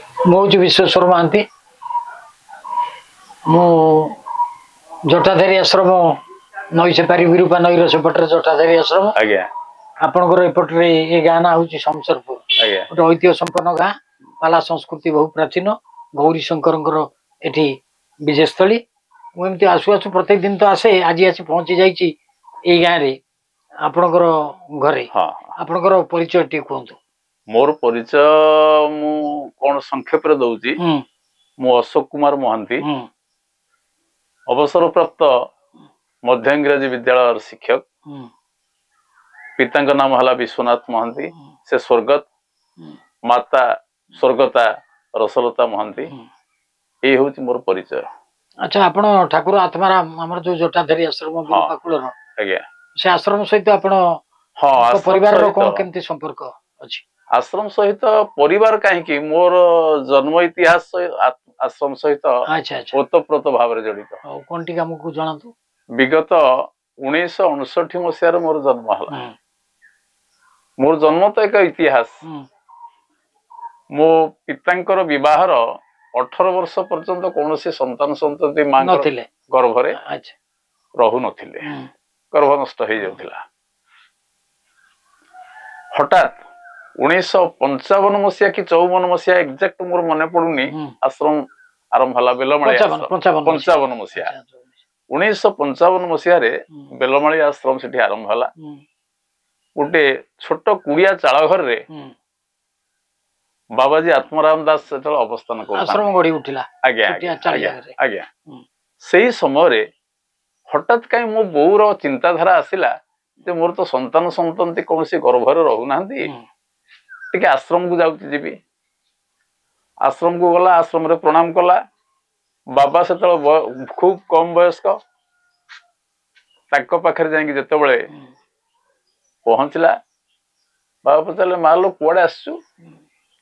ମୁଁ ହଉଛି ବିଶ୍ୱେଶ୍ୱର ମହାନ୍ତି। ମୁଁ ଜଟାଧାରୀ ଆଶ୍ରମ ନଈ ସେପାରି ବିରୂପା ନଈର ସେପଟରେ ଜଟାଧାରୀ ଆଶ୍ରମ। ଆଜ୍ଞା ଆପଣଙ୍କର ଏପଟରେ ଏ ଗାଁ ନା ହଉଛି ଶମଶେରପୁର। ଆଜ୍ଞା ଗୋଟେ ଐତିହ୍ୟ ସମ୍ପନ୍ନ ଗାଁ, ପାଲା ସଂସ୍କୃତି ବହୁ ପ୍ରାଚୀନ। ଗୌରୀ ଶଙ୍କରଙ୍କର ଏଠି ବିଜୟସ୍ଥଳୀ। ମୁଁ ଏମିତି ଆସୁ ଆସୁ ପ୍ରତ୍ୟେକ ଦିନ ତ ଆସେ, ଆଜି ଆସି ପହଞ୍ଚି ଯାଇଛି ଏଇ ଗାଁରେ ଆପଣଙ୍କର ଘରେ। ହଁ ଆପଣଙ୍କର ପରିଚୟ ଟିକେ କୁହନ୍ତୁ। ମୋର ପରିଚୟ ମୁଁ କଣ ସଂକ୍ଷେପରେ ଦଉଛି। ହୁଁ ମୁଁ ଅଶୋକ କୁମାର ମହାନ୍ତି, ହୁଁ ଅବସରପ୍ରାପ୍ତ ମଧ୍ୟ ଇଂରାଜୀ ବିଦ୍ୟାଳୟର ଶିକ୍ଷକ। ହୁଁ ପିତାଙ୍କ ନାମ ହେଲା ବିଶ୍ୱନାଥ ମହାନ୍ତି, ହୁଁ ସେ ସ୍ୱର୍ଗତ। ହୁଁ ମାତା ସ୍ୱର୍ଗତା ରସଲତା ମହାନ୍ତି। ହୁଁ। ଏଇ ହଉଛି ମୋର ପରିଚୟ। ଆଚ୍ଛା, ଆପଣ ଠାକୁର ଆତ୍ମାରାମ ଆମର ଯୋଉ ଜଟାଧାରୀ ଆଶ୍ରମ ହଁ ବିରୂପା କୂଳର, ଆଜ୍ଞା ସେ ଆଶ୍ରମ ସହିତ ଆପଣ ହଁ ଆଶ୍ରମ ପରିବାରର ସହିତ କଣ କେମିତି ସମ୍ପର୍କ ଅଛି? ଆଶ୍ରମ ସହିତ ପରିବାର କାହିଁକି, ମୋର ଜନ୍ମ ଇତିହାସ ଆଶ୍ରମ ସହିତ ଆଚ୍ଛା ଆଚ୍ଛା, ଓତପ୍ରୋତ ଭାବରେ ଜଡିତ। ଆଉ କଣ ଟିକେ ଆମକୁ ଜଣାନ୍ତୁ। ବିଗତ 1959 ମସିହାରେ ମୋର ଜନ୍ମ ହେଲା। ହୁଁ ମୋର ଜନ୍ମ ତ ଏକ ଇତିହାସ। ହୁଁ ମୋ ପିତାଙ୍କର ବିବାହର 18 ବର୍ଷ ପର୍ଯ୍ୟନ୍ତ କୌଣସି ସନ୍ତାନ ସନ୍ତତି ମାଙ୍କର ନଥିଲେ। ଗର୍ଭରେ ଆଚ୍ଛା। ରହୁନଥିଲେ, ହୁଁ ଗର୍ଭ ନଷ୍ଟ ହେଇଯାଉଥିଲା। ହଠାତ୍ 1955 ମସିହା କି 54 ମସିହା ଏକ୍ଜାକ୍ଟ ମୋର ମନେ ପଡୁନି, ହୁଁ ଆଶ୍ରମ ଆରମ୍ଭ ହେଲା, ବେଲମାଳି 55 ଆଶ୍ରମ। 55 55 ମସିହା, ଆଚ୍ଛା। 1955 ମସିହାରେ ହୁଁ ବେଲମାଳି ଆଶ୍ରମ ସେଠି ଆରମ୍ଭ ହେଲା। ହୁଁ ଗୋଟେ ଛୋଟ କୁଡିଆ ଚାଳ ଘରରେ ହୁଁ ବାବାଜୀ ଆତ୍ମରାମ ଦାସ ସେତେବେଳେ ଅବସ୍ଥାନ ଆଶ୍ରମ କରୁଥାନ୍ତି। ଗଢି ଉଠିଲା ଆଜ୍ଞା ଛୋଟିଆ ଆଜ୍ଞା ଚାଳି ଆଜ୍ଞା ଜାଗାରେ। ଆଜ୍ଞା। ହୁଁ ସେଇ ସମୟରେ ହଠାତ୍ କାହିଁ ମୋ ବୋଉର ଚିନ୍ତାଧାରା ଆସିଲା ଯେ ମୋର ତ ସନ୍ତାନ ସନ୍ତତି କୌଣସି ଗର୍ଭରେ ରହୁନାହାନ୍ତି, ହୁଁ ଟିକେ ଆଶ୍ରମକୁ ଯାଉଛି ଯିବି। ଆଶ୍ରମକୁ ଗଲା, ଆଶ୍ରମରେ ପ୍ରଣାମ କଲା। ବାବା ସେତେବେଳେ ଖୁବ କମ ବୟସ୍କ। ତାଙ୍କ ପାଖରେ ଯାଇକି ଯେତେବେଳେ ହୁଁ ପହଞ୍ଚିଲା, ବାବା ପଚାରିଲେ, ମା ଲୋ କୁଆଡେ ଆସିଛୁ? ହୁଁ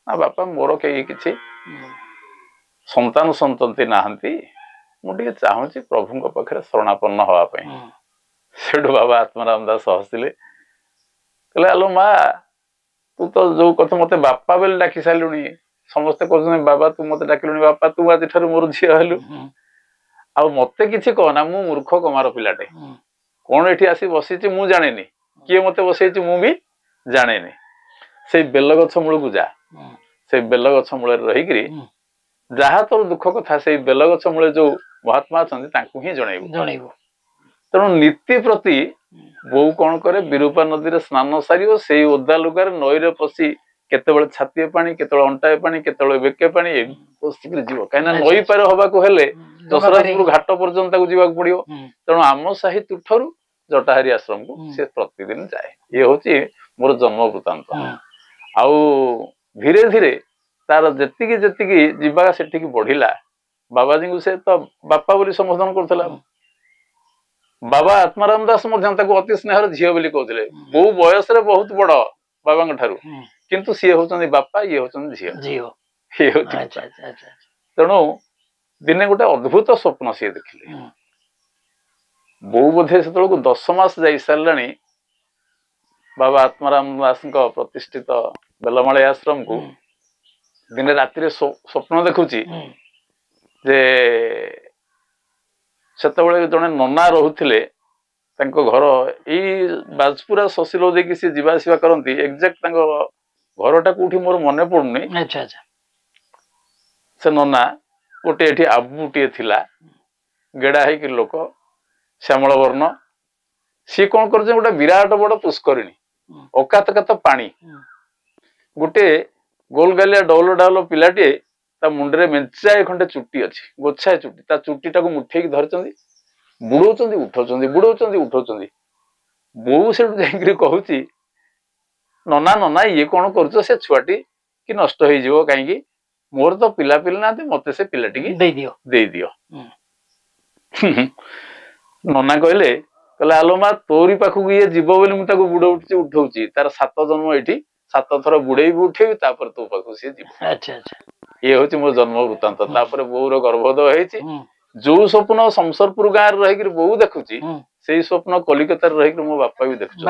ନା ବାପା, ମୋର କେହି କିଛି ହୁଁ ସନ୍ତାନ ସନ୍ତତି ନାହାନ୍ତି, ମୁଁ ଟିକେ ଚାହୁଁଛି ପ୍ରଭୁଙ୍କ ପାଖରେ ଶରଣାପନ୍ନ ହବା ପାଇଁ। ହୁଁ ସେଠୁ ବାବା ଆତ୍ମାରାମ ଦାସ ହସିଲେ, କହିଲେ, ଆଲୋ ମା, ତୁ ତ ଯୋଉ କଥା ମତେ ବାପା ବୋଲି ଡାକି ସାରିଲୁଣି, ସମସ୍ତେ କହୁଛନ୍ତି ବାବା, ତୁ ମତେ ଡାକିଲୁଣି ବାପା, ତୁ ଆଜିଠାରୁ ମୋର ଝିଅ ହେଲୁ। ହୁଁ ଆଉ ମତେ କିଛି କହନା, ମୁଁ ମୂର୍ଖ କମାର ପିଲାଟେ। ହୁଁ କଣ ଏଠି ଆସି ବସିଛି ମୁଁ ଜାଣିନି, କିଏ ମତେ ବସେଇଛି ମୁଁ ବି ଜାଣିନି। ସେଇ ବେଲଗଛ ମୂଳକୁ ଯା, ହୁଁ ସେଇ ବେଲଗଛ ମୂଳରେ ରହିକିରି ହୁଁ ଯାହା ତୋର ଦୁଃଖ କଥା ସେଇ ବେଲଗଛ ମୂଳେ ଯୋଉ ମହାତ୍ମା ଅଛନ୍ତି ତାଙ୍କୁ ହିଁ ଜଣେଇବୁ। ତେଣୁ ନୀତି ପ୍ରତି ବୋଉ କଣ କରେ, ବିରୂପା ନଦୀରେ ସ୍ନାନ ସାରିବ, ସେଇ ଓଦା ଲୁଗାରେ ନଈରେ ପଶି କେତେବେଳେ ଛାତିଏ ପାଣି, କେତେବେଳେ ଅଣ୍ଟାଏ ପାଣି, କେତେବେଳେ ବେକେ ପାଣି ପଶିକିରି ଯିବ। କାହିଁକିନା ନଈ ପାର ହବାକୁ ହେଲେ ଦଶରଥପୁର ଘାଟ ପର୍ଯ୍ୟନ୍ତ ତାକୁ ଯିବାକୁ ପଡିବ। ତେଣୁ ଆମ ସାହି ତୁଠରୁ ଜଟାହାରୀ ଆଶ୍ରମକୁ ସେ ପ୍ରତିଦିନ ଯାଏ। ଇଏ ହଉଛି ମୋର ଜନ୍ମ ବୃତ୍ତାନ୍ତ। ଆଉ ଧୀରେ ଧୀରେ ତାର ଯେତିକି ଯେତିକି ଯିବା ସେଠିକି ବଢିଲା, ବାବାଜୀଙ୍କୁ ସେ ତ ବାପା ବୋଲି ସମ୍ବୋଧନ କରୁଥିଲା। ବାବା ଆତ୍ମାରାମ ଦାସ ମଧ୍ୟ ତାକୁ ଅତି ସ୍ନେହର ଝିଅ ବୋଲି କହୁଥିଲେ। ବୋଉ ବୟସରେ ବହୁତ ବଡ ବାବାଙ୍କ ଠାରୁ, କିନ୍ତୁ ସିଏ ହଉଛନ୍ତି ବାପା, ଇଏ ହଉଛନ୍ତି ଝିଅ। ଇଏ ହଉଛି କଥା। ତେଣୁ ଦିନେ ଗୋଟେ ଅଦ୍ଭୁତ ସ୍ୱପ୍ନ ସିଏ ଦେଖିଲେ। ବୋଉ ବୋଧେ ସେତେବେଳକୁ 10 ମାସ ଯାଇ ସାରିଲାଣି ବାବା ଆତ୍ମାରାମ ଦାସଙ୍କ ପ୍ରତିଷ୍ଠିତ ବେଲମାଳି ଆଶ୍ରମକୁ। ଦିନେ ରାତିରେ ସ୍ୱପ୍ନ ଦେଖୁଛି ଯେ ସେତେବେଳେ ଜଣେ ନନା ରହୁଥିଲେ, ତାଙ୍କ ଘର ଏଇ ବାଜପୁରା ଶଶିଲ ଦେଇକି ସେ ଯିବା ଆସିବା କରନ୍ତି। ଏକ୍ଜାକ୍ଟ ତାଙ୍କ ଘରଟା କୋଉଠି ମୋର ମନେ ପଡୁନି। ସେ ନନା ଗୋଟେ ଏଠି ଆବୁଟିଏ ଥିଲା, ଗେଡା ହେଇକି ଲୋକ, ଶ୍ୟାମଳ ବର୍ଣ୍ଣ। ସିଏ କଣ କରୁছে, ଗୋଟେ ବିରାଟ ବଡ ପୁଷ୍କରିଣୀ, ଅକାତ କାତ ପାଣି, ଗୋଟେ ଗୋଲଗାଲିଆ ଡଉଲ ଡାଉଲ ପିଲାଟିଏ, ତା ମୁଣ୍ଡରେ ମେଞ୍ଚାଏ ଖଣ୍ଡେ ଚୁଟି ଅଛି, ଗୋଛାଏ ଚୁଟି। ତା ଚୁଟିଟାକୁ ମୁଠେଇକି ଧରିଛନ୍ତି, ବୁଡଉଛନ୍ତି ଉଠଉଛନ୍ତି, ବୁଡଉଛନ୍ତି ଉଠଉଛନ୍ତି। ବୋଉ ସେଠୁ ଯାଇକିରି କହୁଛି, ନନା ନନା, ଇଏ କଣ କରୁଛ? ସେ ଛୁଆଟି କି ନଷ୍ଟ ହେଇଯିବ କାହିଁକି? ମୋର ତ ପିଲାପିଲି ନାହାନ୍ତି, ମତେ ସେ ପିଲାଟିକି ଦେଇଦିଅ। ନନା କହିଲେ, ଆଲୋ ମା, ତୋରି ପାଖକୁ ଇଏ ଯିବ ବୋଲି ମୁଁ ତାକୁ ବୁଡଉଛି ଉଠଉଛି। ତାର 7 ଜନ୍ମ ଏଇଠି, 7 ଥର ବୁଡେଇବି ଉଠେଇବି, ତାପରେ ତୋ ପାଖକୁ ସିଏ ଯିବ। ଇଏ ହଉଛି ମୋ ଜନ୍ମ ବୃତ୍ତାନ୍ତ। ତାପରେ ବୋଉର ଗର୍ଭୋଦୟ ହେଇଛି। ଯୋଉ ସ୍ୱପ୍ନ ଶମଶେରପୁର ଗାଁରେ ରହିକିରି ବୋଉ ଦେଖୁଛି, ସେଇ ସ୍ୱପ୍ନ କଲିକତାରେ ରହିକିରି ମୋ ବାପା ବି ଦେଖୁଛନ୍ତି।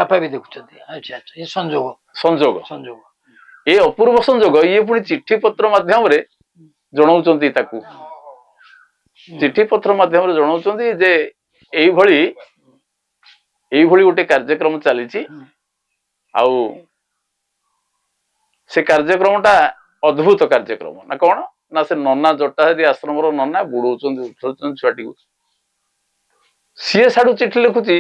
ସଂଯୋଗ, ଏ ଅପୂର୍ବ ସଂଯୋଗ। ଇଏ ପୁଣି ଚିଠି ପତ୍ର ମାଧ୍ୟମରେ ଜଣାଉଛନ୍ତି ତାକୁ ଚିଠି ପତ୍ର ମାଧ୍ୟମରେ ଜଣାଉଛନ୍ତି ଯେ ଏଇଭଳି ଗୋଟେ କାର୍ଯ୍ୟକ୍ରମ ଚାଲିଛି ଆଉ ସେ କାର୍ଯ୍ୟକ୍ରମଟା ଅଦ୍ଭୁତ କାର୍ଯ୍ୟକ୍ରମ ନା କଣ ନା ସେ ନନା ଜଟାଧାରୀ ଆଶ୍ରମର ନନା ବୁଡଉଛନ୍ତି ଉଠଉଛନ୍ତି ଛୁଆଟିକୁ ସିଏ ସାଡୁ ଚିଠି ଲେଖୁଛି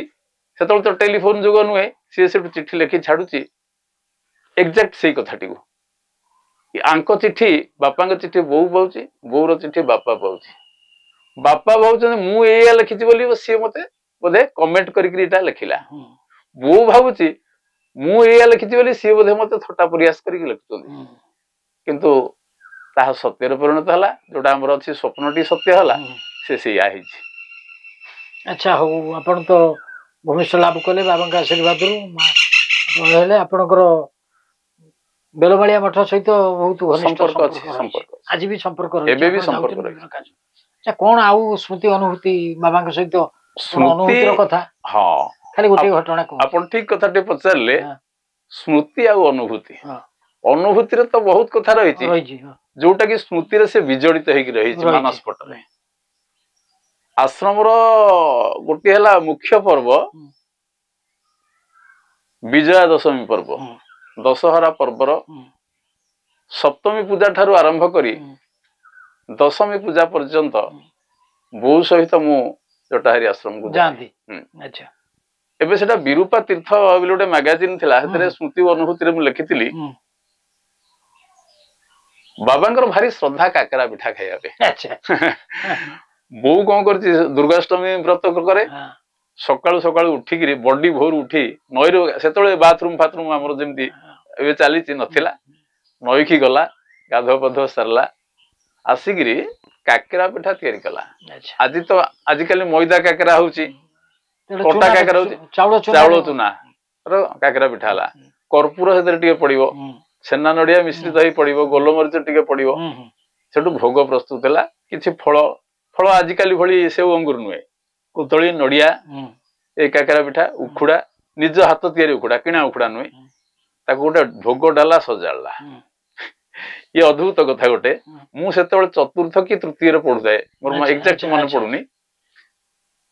ସେତେବେଳେ ତ ଟେଲିଫୋନ ଯୁଗ ନୁହେଁ ସିଏ ସେଠୁ ଚିଠି ଲେଖି ଛାଡୁଛି ଏକ୍ଜାକ୍ଟ ସେଇ କଥାଟିକୁ ଆଙ୍କ ଚିଠି ବାପାଙ୍କ ଚିଠି ବୋଉ ପାଉଛି ବୋଉର ଚିଠି ବାପା ପାଉଛି ବାପା ଭାବୁଛନ୍ତି ମୁଁ ଏଇଆ ଲେଖିଛି ବୋଲି ସିଏ ମତେ ବୋଧେ କମେଣ୍ଟ କରିକି ଏଇଟା ଲେଖିଲା ବୋଉ ଭାବୁଛି ମୁଁ ଏଇଆ ଲେଖିଛି ବୋଲି ସିଏ ବୋଧେ ମତେ ଥଟ୍ଟା ପରିହାସ କରିକି ଲେଖୁଛନ୍ତି କିନ୍ତୁ ତାହା ସତ୍ୟରେ ପରିଣତ ହେଲା ଯୋଉଟା ଆମର ଅଛି ସ୍ୱପ୍ନଟି ସତ୍ୟ ହେଲା ସେ ସେଇଆ ହେଇଛି। ଆଚ୍ଛା ହଉ ଆପଣ ତ ଭବିଷ୍ୟ ଲାଭ କଲେ ବାବାଙ୍କ ଆଶୀର୍ବାଦରୁ ହେଲେ ଆପଣଙ୍କର ବେଲବାଳିଆ ମଠ ସହିତ ବହୁତ ଘନିଷ୍ଠ ସମ୍ପର୍କ ଆଜି ବି ସମ୍ପର୍କ ଏବେ ବି ସମ୍ପର୍କ ଆଚ୍ଛା କଣ ଆଉ ସ୍ମୃତି ଅନୁଭୂତି ବାବାଙ୍କ ସହିତ ଅନୁଭୂତିର କଥା ହଁ ଖାଲି ଗୋଟେ ଘଟଣା ଆପଣ ଠିକ କଥାଟେ ପଚାରିଲେ ସ୍ମୃତି ଆଉ ଅନୁଭୂତି ଅନୁଭୂତିରେ ତ ବହୁତ କଥା ରହିଛି ଯୋଉଟା କି ସ୍ମୃତିରେ ସେ ବିଜଡିତ ହେଇକି ରହିଛି ମାନସ ପଟରେ ଆଶ୍ରମର ଗୋଟିଏ ହେଲା ମୁଖ୍ୟ ପର୍ବ ବିଜୟା ଦଶମୀ ପର୍ବ ଦଶହରା ପର୍ବର ସପ୍ତମୀ ପୂଜା ଠାରୁ ଆରମ୍ଭ କରି ଦଶମୀ ପୂଜା ପର୍ଯ୍ୟନ୍ତ ବୋଉ ସହିତ ମୁଁ ଜଟାଧାରୀ ଆଶ୍ରମକୁ ଯାଆନ୍ତି ଏବେ ସେଟା ବିରୂପା ତୀର୍ଥ ବୋଲି ଗୋଟେ ମ୍ୟାଗାଜିନ ଥିଲା ସେଥିରେ ସ୍ମୃତି ଅନୁଭୂତିରେ ମୁଁ ଲେଖିଥିଲି ବାବାଙ୍କର ଭାରି ଶ୍ରଦ୍ଧା କାକରା ପିଠା ଖାଇବା ପାଇଁ ବୋଉ କଣ କରିଛି ଦୁର୍ଗାଷ୍ଟମୀ ବ୍ରତ କରେ ସକାଳୁ ସକାଳୁ ଉଠିକିରି ବଡି ଭୋରୁ ଉଠି ନଈରୁ ସେତେବେଳେ ବାଥରୁମ ଫାଥରୁମ ଆମର ଯେମିତି ଏବେ ଚାଲିଛି ନଥିଲା ନଈକି ଗଲା ଗାଧୁଆ ପାଧୁଆ ସାରିଲା ଆସିକିରି କାକେରା ପିଠା ତିଆରି କଲା ଆଜିକାଲି ମଇଦା କାକେରା ହଉଛି କଟା କାକେରା ହଉଛି ଚାଉଳ ଚୁନା ର କାକେରା ପିଠା ହେଲା କର୍ପୂର ସେଥିରେ ଟିକେ ପଡିବ ଛେନା ନଡିଆ ମିଶ୍ରିତ ହେଇ ପଡିବ ଗୋଲମରିଚ ଟିକେ ପଡିବ ସେଠୁ ଭୋଗ ପ୍ରସ୍ତୁତ ହେଲା କିଛି ଫଳ ଆଜିକାଲି ଭଳି ସେଉ ଅଙ୍ଗୁର ନୁହେଁ କୋତଳି ନଡିଆ ଏଇ କାକେରା ପିଠା ଉଖୁଡା ନିଜ ହାତ ତିଆରି ଉଖୁଡା କିଣା ଉଖୁଡା ନୁହେଁ ତାକୁ ଗୋଟେ ଭୋଗ ଡାଲା ସଜାଡିଲା ଇଏ ଅଦ୍ଭୁତ କଥା ଗୋଟେ ମୁଁ ସେତେବେଳେ ଚତୁର୍ଥ କି ତୃତୀୟରେ ପଢୁଥାଏ ମୋର ଏକ୍ଜାକ୍ଟ ମନେ ପଡୁନି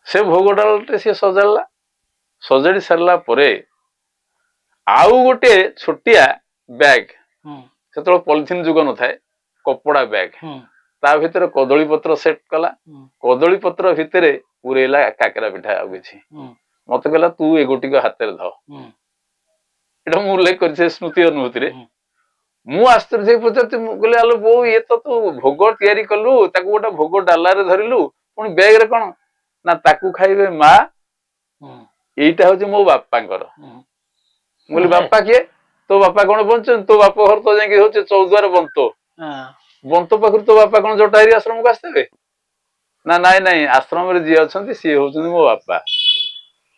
ସେ ଭୋଗ ଡାଲଟେ ସିଏ ସଜାଡିଲା ସଜାଡି ସାରିଲା ପରେ ଆଉ ଗୋଟେ ଛୋଟିଆ ବ୍ୟାଗ ସେତେବେଳେ ପଲିଥିନ ଯୁଗ ନଥାଏ କପଡା ବ୍ୟାଗ ତା ଭିତରେ କଦଳୀ ପତ୍ର ସେଟ କଲା କଦଳୀ ପତ୍ର ଭିତରେ ପୁରେଇଲା କାକେରା ପିଠା ଆଉ କିଛି ମତେ କହିଲା ତୁ ଏଗୋଟିକ ହାତରେ ଧ ଏଇଟା ମୁଁ ଉଲ୍ଲେଖ କରିଛି ସ୍ମୃତି ଅନୁଭୂତିରେ ମୁଁ ଆଶ୍ଚର୍ଯ୍ୟ ପଚାରୁଛି ମୁଁ କହିଲି ଆଲୋ ବୋଉ ଇଏ ତ ତୁ ଭୋଗ ତିଆରି କଲୁ ତାକୁ ଗୋଟେ ଭୋଗ ଡାଲାରେ ଧରିଲୁ ପୁଣି ବ୍ୟାଗରେ କଣ ନା ତାକୁ ଖାଇବେ ମା ଏଇଟା ହଉଛି ମୋ ବାପାଙ୍କର ମୁଁ କହିଲି ବାପା କିଏ ତୋ ବାପା କଣ ବଞ୍ଚୁଛନ୍ତି ତୋ ବାପ ଘର ତ ଯାଇକି ହଉଛି ଚୌଦ୍ୱାର ବନ୍ତ ପାଖରୁ ତୋ ବାପା କଣ ଜଟାଧାରୀ ଆଶ୍ରମକୁ ଆସିଥିବେ ନା ନାଇଁ ଆଶ୍ରମରେ ଯିଏ ଅଛନ୍ତି ସିଏ ହଉଛନ୍ତି ମୋ ବାପା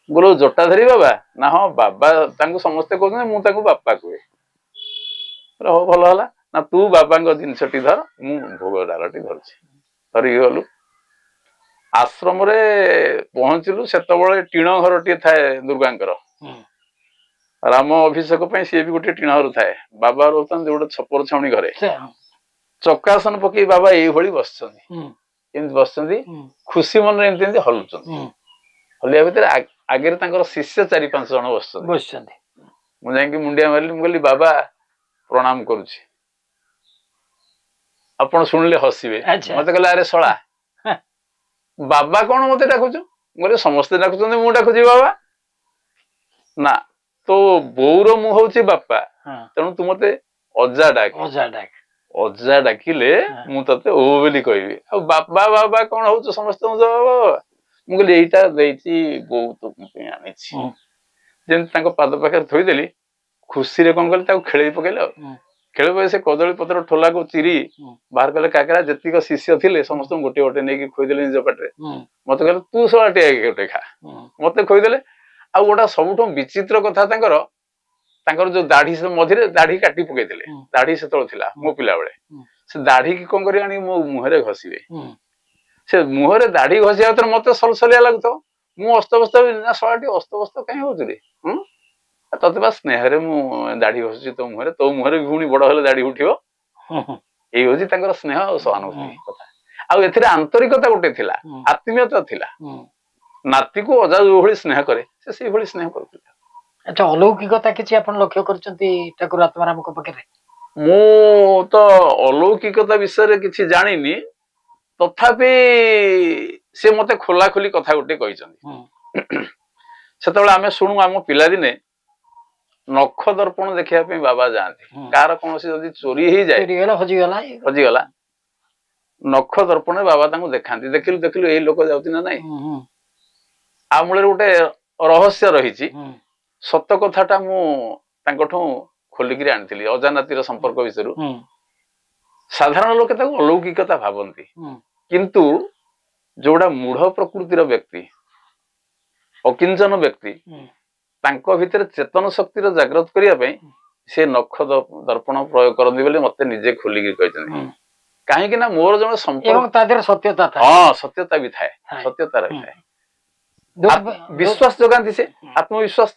ବୋଲ ଜଟାଧାରୀ ବାବା ନା ହଁ ବାବା ତାଙ୍କୁ ସମସ୍ତେ କହୁଛନ୍ତି ମୁଁ ତାଙ୍କୁ ବାପା କୁହେ ହଉ ଭଲ ହେଲା ନା ତୁ ବାବାଙ୍କ ଜିନିଷଟି ଧର ମୁଁ ଭୋଗ ଡାଲଟି ଧରୁଛି ଧରିକି ଗଲୁ ଆଶ୍ରମରେ ପହଞ୍ଚିଲୁ ସେତେବେଳେ ଟିଣ ଘରଟିଏ ଥାଏ ଦୁର୍ଗାଙ୍କର ରାମ ଅଭିଷେକ ପାଇଁ ସିଏ ବି ଗୋଟେ ଟିଣ ଘର ଥାଏ ବାବା ରହୁଛନ୍ତି ଗୋଟେ ଛପର ଛାଉଣି ଘରେ ଚକାସନ ପକେଇ ବାବା ଏଇଭଳି ବସିଛନ୍ତି ଏମିତି ବସିଛନ୍ତି ଖୁସି ମନରେ ଏମିତି ଏମିତି ହଲୁଛନ୍ତି ହଲିବା ଭିତରେ ଆଗରେ ତାଙ୍କର ଶିଷ୍ୟ 4-5 ଜଣ ବସିଛନ୍ତି ମୁଁ ଯାଇକି ମୁଣ୍ଡିଆ ମାରିଲି ମୁଁ କହିଲି ବାବା ପ୍ରଣାମ କରୁଛି ଆପଣ ଶୁଣିଲେ ହସିବେ ମତେ କହିଲେ ଆରେ ଶଳା ବାବା କଣ ମତେ ଡାକୁଛୁ ମୁଁ କହିଲି ସମସ୍ତେ ଡାକୁଛନ୍ତି ମୁଁ ଡାକୁଛି ବାବା ନା ତୋ ବୋଉର ମୁଁ ହଉଛି ବାପା ତେଣୁ ତୁ ମତେ ଅଜା ଡାକିଲେ ମୁଁ ତତେ ଓ ବୋଲି କହିବି ଆଉ ବାବା ବାବା କଣ ହଉଛୁ ସମସ୍ତଙ୍କୁ ବାବା ମୁଁ କହିଲି ଏଇଟା ଦେଇଛି ବୋଉ ତୋ ପାଇଁ ଆଣିଛି ଯେମିତି ତାଙ୍କ ପାଦ ପାଖରେ ଥୋଇଦେଲି ଖୁସିରେ କଣ କଲି ତାକୁ ଖେଳେଇ ପକେଇଲେ ଆଉ ଖେଳେଇ ପକେଇ ସେ କଦଳୀ ପତ୍ର ଠୋଲାକୁ ଚିରି ବାହାର କଲେ କାକେରା ଯେତିକ ଶିଷ୍ୟ ଥିଲେ ସମସ୍ତଙ୍କୁ ଗୋଟେ ଗୋଟେ ନେଇକି ଖୋଇଦେଲେ ନିଜ ପାଟିରେ ମତେ କହିଲେ ତୁ ଶଳାଟିଏ ଗୋଟେ ଖା ମତେ ଖୋଇଦେଲେ ଆଉ ଗୋଟା ସବୁଠୁ ବିଚିତ୍ର କଥା ତାଙ୍କର ଯୋଉ ଦାଢି ମଝିରେ ଦାଢି କାଟି ପକେଇଥିଲେ ଦାଢି ସେତେବେଳେ ଥିଲା ମୋ ପିଲା ବେଳେ ସେ ଦାଢିକି କଣ କରି ଆଣି ମୋ ମୁହଁରେ ଘଷିବେ ସେ ମୁହଁରେ ଦାଢି ଘଷିବା ଭିତରେ ମତେ ସଲସଲିଆ ଲାଗୁଥିବ ମୁଁ ଅସ୍ତବ୍ୟସ୍ତ ନା ଶଳାଟି ଅସ୍ତବ୍ୟସ୍ତ କାହିଁ ହଉଛୁ ରେ ତତେ ବା ସ୍ନେହରେ ମୁଁ ଦାଢି ଘଷୁଛି ତୋ ମୁହଁରେ ବି ପୁଣି ବଡ ହେଲେ ଦାଢି ଉଠିବ ଏଇ ହଉଛି ତାଙ୍କର ସ୍ନେହ ଆଉ ସହାନୁଭୂତି କଥା। ଆଉ ଏଥିରେ ଆନ୍ତରିକତା ଗୋଟେ ଥିଲା, ଆତ୍ମୀୟତା ଥିଲା। ନାତିକୁ ଅଜା ଯୋଉଭଳି ସ୍ନେହ କରେ ସେ ସେଇଭଳି ସ୍ନେହ କରୁଥିଲେ। ଆଚ୍ଛା, ଅଲୌକିକତା କିଛି ଆପଣ ଲକ୍ଷ୍ୟ କରିଛନ୍ତି ଠାକୁର ଆତ୍ମାରାମଙ୍କ ପାଖରେ? ମୁଁ ତ ଅଲୌକିକତା ବିଷୟରେ କିଛି ଜାଣିନି, ତଥାପି ସେ ମତେ ଖୋଲାଖୋଲି କଥା ଗୋଟେ କହିଛନ୍ତି। ସେତେବେଳେ ଆମେ ଶୁଣୁ ଆମ ପିଲାଦିନେ ନଖ ଦର୍ପଣ ଦେଖିବା ପାଇଁ ବାବା ଯାଆନ୍ତି। କାହାର କୌଣସି ଯଦି ଚୋରି ହେଇଯାଏ, ହଜିଗଲା, ନଖ ଦର୍ପଣରେ ବାବା ତାଙ୍କୁ ଦେଖାନ୍ତି, ଦେଖିଲୁ ଦେଖିଲୁ ଏଇ ଲୋକ ଯାଉଛି ନା ନାଇଁ। ଆଉ ମୂଳରେ ଗୋଟେ ରହସ୍ୟ ରହିଛି। ସତ କଥାଟା ମୁଁ ତାଙ୍କଠୁ ଖୋଲିକିରି ଆଣିଥିଲି ଅଜାନାତିର ସମ୍ପର୍କ ବିଷୟରୁ। ସାଧାରଣ ଲୋକେ ତାକୁ ଅଲୌକିକତା ଭାବନ୍ତି, କିନ୍ତୁ ଯୋଉଟା ମୂଢ ପ୍ରକୃତିର ବ୍ୟକ୍ତି, ଅକିଞ୍ଚନ ବ୍ୟକ୍ତି, ତାଙ୍କ ଭିତରେ ଚେତନ ଶକ୍ତିର ଜାଗ୍ରତ କରିବା ପାଇଁ ସେ ନଖ ଦର୍ପଣ ପ୍ରୟୋଗ କରନ୍ତି ବୋଲି ମତେ ନିଜେ ଖୋଲିକି କହିଛନ୍ତି। କାହିଁକି ନା ମୋର ଜଣେ ସମ୍ପର୍କ, ତା ଦେହରେ ସତ୍ୟତା ଥାଏ। ହଁ, ସତ୍ୟତା ବି ଥାଏ, ସତ୍ୟତା ରହିଥାଏ। ବିଶ୍ୱାସ ଯୋଗାନ୍ତି, ସେ ଆତ୍ମବିଶ୍ୱାସ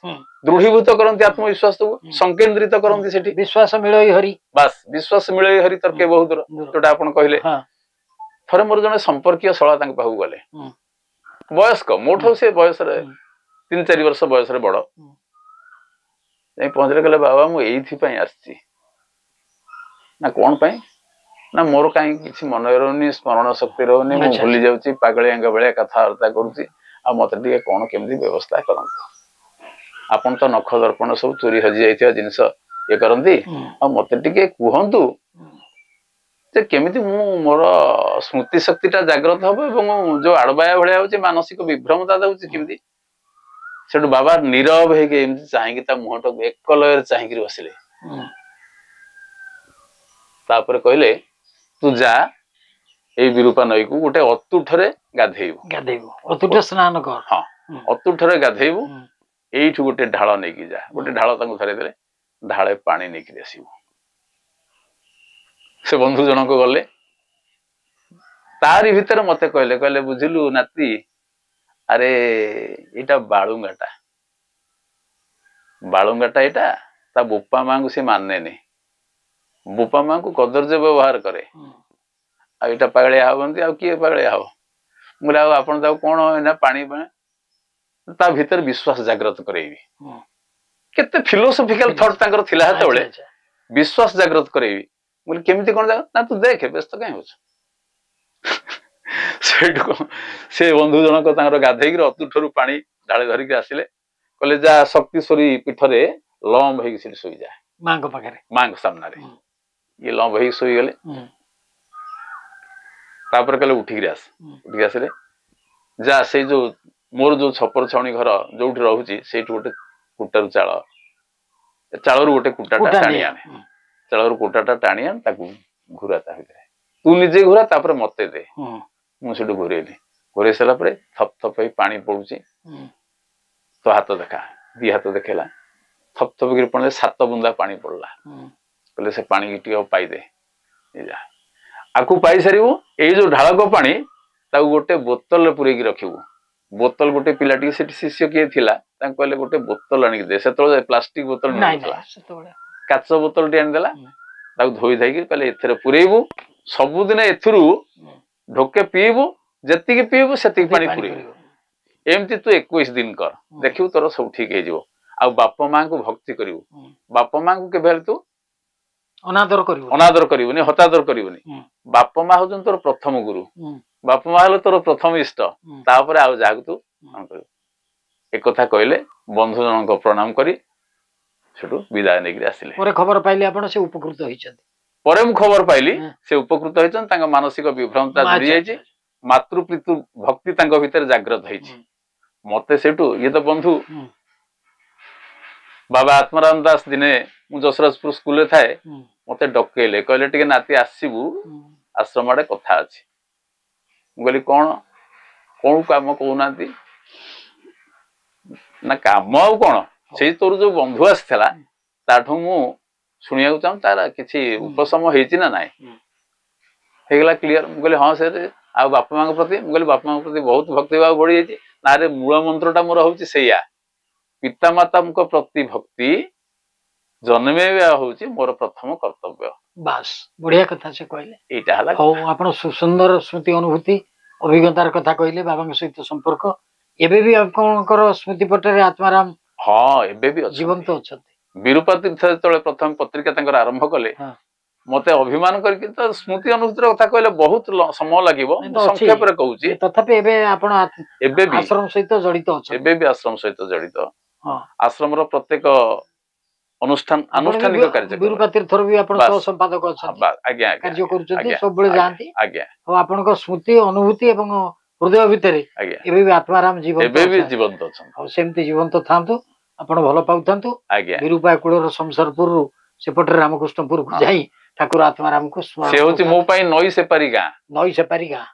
ଦୃଢୀଭୂତ କରନ୍ତି, ଆତ୍ମବିଶ୍ୱାସକୁ ସଂକେନ୍ଦ୍ରିତ କରନ୍ତି ସେଠି। ବିଶ୍ୱାସ ମିଳଇ ହରି, ବାସ୍, ବିଶ୍ୱାସ ମିଳଇ ହରି ତର୍କେ ବହୁତ ଦୂର, ଯୋଉଟା ଆପଣ କହିଲେ। ଥରେ ମୋର ଜଣେ ସମ୍ପର୍କୀୟ ଶଳା ତାଙ୍କ ପାଖକୁ ଗଲେ, ବୟସ୍କ, ମୋଠୁ ସେ ବୟସରେ 3-4 ବର୍ଷ ବୟସରେ ବଡ। ଯାଇ ପହଞ୍ଚିଲେ, କହିଲେ ବାବା ମୁଁ ଏଇଥିପାଇଁ ଆସିଛି। ନା କଣ ପାଇଁ? ନା ମୋର କାହିଁକି କିଛି ମନେ ରହୁନି, ସ୍ମରଣ ଶକ୍ତି ରହୁନି, ମୁଁ ଭୁଲି ଯାଉଛି, ପାଗଳିଆଙ୍କ ଭଳିଆ କଥାବାର୍ତ୍ତା କରୁଛି, ଆଉ ମତେ ଟିକେ କଣ କେମିତି ବ୍ୟବସ୍ଥା କରନ୍ତୁ। ଆପଣ ତ ନଖ ଦର୍ପଣ ସବୁ ଚୋରି ହଜି ଯାଇଥିବା ଜିନିଷ ଇଏ କରନ୍ତି, ଆଉ ମତେ ଟିକେ କୁହନ୍ତୁ ଯେ କେମିତି ମୁଁ ମୋର ସ୍ମୃତି ଶକ୍ତି ଟା ଜାଗ୍ରତ ହବ, ଏବଂ ଯୋଉ ଆଡବାୟା ଭଳିଆ ହଉଛି ମାନସିକ ବିଭ୍ରମତା ଦଉଛି କେମିତି। ସେଠୁ ବାବା ନୀରବ ହେଇକି ଏମିତି ଚାହିଁକି ତା ମୁହଁଟାକୁ ଏକ ଲୟରେ ଚାହିଁକିରି ବସିଲେ। ତାପରେ କହିଲେ, ତୁ ଯା ଏଇ ବିରୂପା ନଈକୁ ଗୋଟେ ଅତୁଠରେ ଗାଧେଇବୁ। ଅତୁଠ ସ୍ନାନ କର। ହଁ, ଅତୁଠରେ ଗାଧେଇବୁ, ଏଇଠୁ ଗୋଟେ ଢାଳ ନେଇକି ଯା। ଗୋଟେ ଢାଳ ତାଙ୍କୁ ଧରେଇଦେଲେ, ଢାଳେ ପାଣି ନେଇକିରି ଆସିବୁ। ସେ ବନ୍ଧୁ ଜଣକ ଗଲେ, ତାରି ଭିତରେ ମତେ କହିଲେ, କହିଲେ ବୁଝିଲୁ ନାତି, ଆରେ ଏଇଟା ବାଳୁଙ୍ଗାଟା, ବାଳୁଙ୍ଗାଟା ଏଇଟା, ତା ବୋପା ମାଙ୍କୁ ସେ ମାନେନି, ବୋପା ମାଙ୍କୁ କଦର୍ଯ୍ୟ ବ୍ୟବହାର କରେ, ଆଉ ଏଇଟା ପାଗଳିଆ ହବନ୍ତି, ଆଉ କିଏ ପାଗଳିଆ ହବ। ମୁଁ କହିଲି, ଆଉ ଆପଣ ତାକୁ କଣ ଏଇନା ପାଣି ତା ଭିତରେ ବିଶ୍ୱାସ ଜାଗ୍ରତ କରେଇବି। କେତେ ଫିଲୋସଫିକାଲ ଥଟ୍ ତାଙ୍କର ଥିଲା ସେତେବେଳେ, ବିଶ୍ୱାସ ଜାଗ୍ରତ କରେଇବି। ମୁଁ କହିଲି କେମିତି କଣ ଯାଉ? ନା ତୁ ଦେଖେ, ବ୍ୟସ୍ତ କାହିଁ ହଉଛୁ। ସେଇଠୁ ସେ ବନ୍ଧୁ ଜଣକ ତାଙ୍କର ଗାଧେଇକି ଅତୁଠରୁ ପାଣି ଢାଳି ଧରିକି ଆସିଲେ, କହିଲେ ଯା ଶକ୍ତିଶ୍ୱରୀ ପୀଠରେ ଲମ୍ବ ହେଇକି ସେଠି ଶୋଇଯା, ମାଙ୍କ ପାଖରେ, ମାଙ୍କ ସାମ୍ନାରେ। ଇଏ ଲମ୍ବ ହେଇକି ଶୋଇଗଲେ। ତାପରେ କହିଲେ ଉଠିକିରି ଆସ। ଉଠିକି ଆସିଲେ, ଯା ସେଇ ଯୋଉ ମୋର ଯୋଉ ଛପର ଛାଉଣି ଘର ଯୋଉଠି ରହୁଛି, ସେଇଠୁ ଗୋଟେ କୁଟାରୁ ଚାଳରୁ ଗୋଟେ କୁଟାଟା ଟାଣି ଆଣେ, ଚାଳରୁ କୁଟାଟା ଟାଣି ଆଣେ, ତାକୁ ଘୁରା ତା ଭିତରେ, ତୁ ନିଜେ ଘୁରା, ତାପରେ ମତେ ଦେ। ମୁଁ ସେଠୁ ଘୁରେଇଲି। ଘୁରେଇ ସାରିଲା ପରେ ଥପ ଥପ ହେଇ ପାଣି ପଡୁଛି, ତ ହାତ ଦେଖା, 2 ହାତ ଦେଖେଇଲା, ଥପ ଥପ କରି ପଡିଲେ 7 ବୁନ୍ଦା ପାଣି ପଡିଲା। କହିଲେ ସେ ପାଣି ଟିକେ ପାଇଦେ, ଯା ଆକୁ ପାଇସାରିବୁ, ଏଇ ଯୋଉ ଢାଳକ ପାଣି ତାକୁ ଗୋଟେ ବୋତଲରେ ପୁରେଇକି ରଖିବୁ। ବୋତଲ ଗୋଟେ ପିଲାଟିକି ସେଠି ଶିଷ୍ୟ କିଏ ଥିଲା, ତାଙ୍କୁ କହିଲେ ଗୋଟେ ବୋତଲ ଆଣିକି ଦେ। ସେତେବେଳେ ପ୍ଲାଷ୍ଟିକ ବୋତଲ ମିଳୁଥିଲା, କାଚ ବୋତଲଟି ଆଣିଦେଲା, ତାକୁ ଧୋଇ ଧାଇକି କହିଲେ ଏଥିରେ ପୁରେଇବୁ, ସବୁଦିନ ଏଥିରୁ ଢୋକେ ପିଇବୁ, ଯେତିକି ପିଇବୁ ସେତିକି ପାଣି ପୁରେଇବୁ। ଏମିତି ତୁ 21 ଦିନ କର, ଦେଖିବୁ ତୋର ସବୁ ଠିକ ହେଇଯିବ। ଆଉ ବାପା ମାଙ୍କୁ ଭକ୍ତି କରିବୁ। ବାପା ମାଙ୍କୁ କେବେ ହେଲେ ତୁ ଅନାଦର କରିବୁନି, ହତାଦର କରିବୁନି। ବାପା ମା ହଉଛନ୍ତି ତୋର ପ୍ରଥମ ଗୁରୁ, ବାପା ମା ହେଲେ ତୋର ପ୍ରଥମ ଇଷ୍ଟ, ତାପରେ ଆଉ ଯାହାକୁ ତୁ କରିବୁ। ଏକଥା କହିଲେ ବନ୍ଧୁ ଜଣଙ୍କ ପ୍ରଣାମ କରି ସେଠୁ ବିଦାୟ ନେଇକି ଆସିଲେ। ପରେ ଖବର ପାଇଲେ ଆପଣ ସେ ଉପକୃତ ହେଇଛନ୍ତି। ପରେ ମୁଁ ଖବର ପାଇଲି ସେ ଉପକୃତ ହେଇଛନ୍ତି, ତାଙ୍କ ମାନସିକ ବିଭ୍ରାନ୍ତତା ଦୂରି ଯାଇଛି, ମାତୃପିତୃ ଭକ୍ତି ତାଙ୍କ ଭିତରେ ଜାଗ୍ରତ ହେଇଛି। ମତେ ସେଠୁ ଇଏ ତ ବନ୍ଧୁ ବାବା ଆତ୍ମାରାମ ଦାସ, ଦିନେ ମୁଁ ଯଶରାଜପୁର ସ୍କୁଲରେ ଥାଏ, ମତେ ଡକେଇଲେ, କହିଲେ ଟିକେ ନାତି ଆସିବୁ, ଆଶ୍ରମ ଆଡେ କଥା ଅଛି। ମୁଁ କହିଲି କଣ କାମ କହୁନାହାନ୍ତି। ନା କାମ ଆଉ କଣ, ସେଇ ତୋର ଯୋଉ ବନ୍ଧୁ ଆସିଥିଲା ତାଠୁ ମୁଁ ଶୁଣିବାକୁ ଚାହୁଁ, ତାର କିଛି ଉପଶମ ହେଇଛି ନା ନାଇଁ, ହେଇଗଲା କ୍ଲିୟର। ମୁଁ କହିଲି ହଁ ସେ। ଆଉ ବାପା ମାଙ୍କ ପ୍ରତି? ମୁଁ କହିଲି ବାପା ମାଙ୍କ ପ୍ରତି ବହୁତ ଭକ୍ତି ଭାବ ବଢିଯାଇଛି। ନାରେ ମୂଳ ମନ୍ତ୍ରଟା ମୋର ହଉଛି ସେଇଆ, ପିତାମାତାଙ୍କ ପ୍ରତି ଭକ୍ତି ଜନ୍ମେଇବା ହଉଛି ମୋର ପ୍ରଥମ କର୍ତ୍ତବ୍ୟ। ବାସ୍ ବଢିଆ କଥା ସେ କହିଲେ। ଏଇଟା ହେଲା ହଉ ଆପଣ ସୁନ୍ଦର ସ୍ମୃତି ଅନୁଭୂତି ଅଭିଜ୍ଞତାର କଥା କହିଲେ ବାବାଙ୍କ ସହିତ ସମ୍ପର୍କ। ଏବେ ବି ଆପଣଙ୍କର ସ୍ମୃତି ପଟରେ ଆତ୍ମାରାମ ହଁ ଏବେ ବି ଜୀବନ୍ତ ଅଛନ୍ତି। ଅଛନ୍ତି। ବିରୂପା ତୀର୍ଥ ଯେତେବେଳେ ପ୍ରଥମ ପତ୍ରିକା ତାଙ୍କର ଆରମ୍ଭ କଲେ ହଁ। ମତେ ଅଭିମାନ କରିକି ତ ସ୍ମୃତି ଅନୁଭୂତିର କଥା କହିଲେ ବହୁତ ସମୟ ଲାଗିବ, ନାଇଁ ମୁଁ ତ ଅଛି। ସଂକ୍ଷେପରେ କହୁଛି। ତଥାପି ଏବେ ଆପଣ ଏବେ ବି ଆଶ୍ରମ ସହିତ ଜଡିତ ଅଛନ୍ତି। ଏବେ ବି ଆଶ୍ରମ ସହିତ ଜଡିତ। ହଁ। ଆଶ୍ରମର ପ୍ରତ୍ୟେକ ଆପଣ ବି ଆନୁଷ୍ଠାନିକ କାର୍ଯ୍ୟକ୍ରମ ବିରୂପା ତୀର୍ଥର ବି ଆପଣ ସହ ବାସ୍ ସମ୍ପାଦକ ଅଛନ୍ତି, ଆଜ୍ଞା ଆଜ୍ଞା କାର୍ଯ୍ୟ କରୁଛନ୍ତି, ଆଜ୍ଞା ସବୁବେଳେ ଆଜ୍ଞା ଯାଆନ୍ତି। ଆଜ୍ଞା ଆଉ ଆପଣଙ୍କ ସ୍ମୃତି ଅନୁଭୂତି ଏବଂ ହୃଦୟ ଭିତରେ ଆଜ୍ଞା ଏବେ ବି ଆତ୍ମାରାମ ଜୀବନ୍ତ ଏବେ ବି ଅଛନ୍ତି। ଜୀବନ୍ତ ଅଛନ୍ତି। ଆଉ ସେମିତି ଜୀବନ୍ତ ଥାନ୍ତୁ, ଆପଣ ଭଲ ପାଉଥାନ୍ତୁ। ଆଜ୍ଞା ବିରୂପା କୂଳର ସଂସାରପୁରରୁ ସେପଟରେ ରାମକୃଷ୍ଣପୁରକୁ ହଁ। ଯାଇ ଠାକୁର ଆତ୍ମାରାମକୁ ସ୍ମରଣ ସେ ହଉଛି ମୋ କରୁଥାନ୍ତୁ। ପାଇଁ ନଈ ସେପାରି ଗାଁ। ନଈ ସେପାରି ଗାଁ।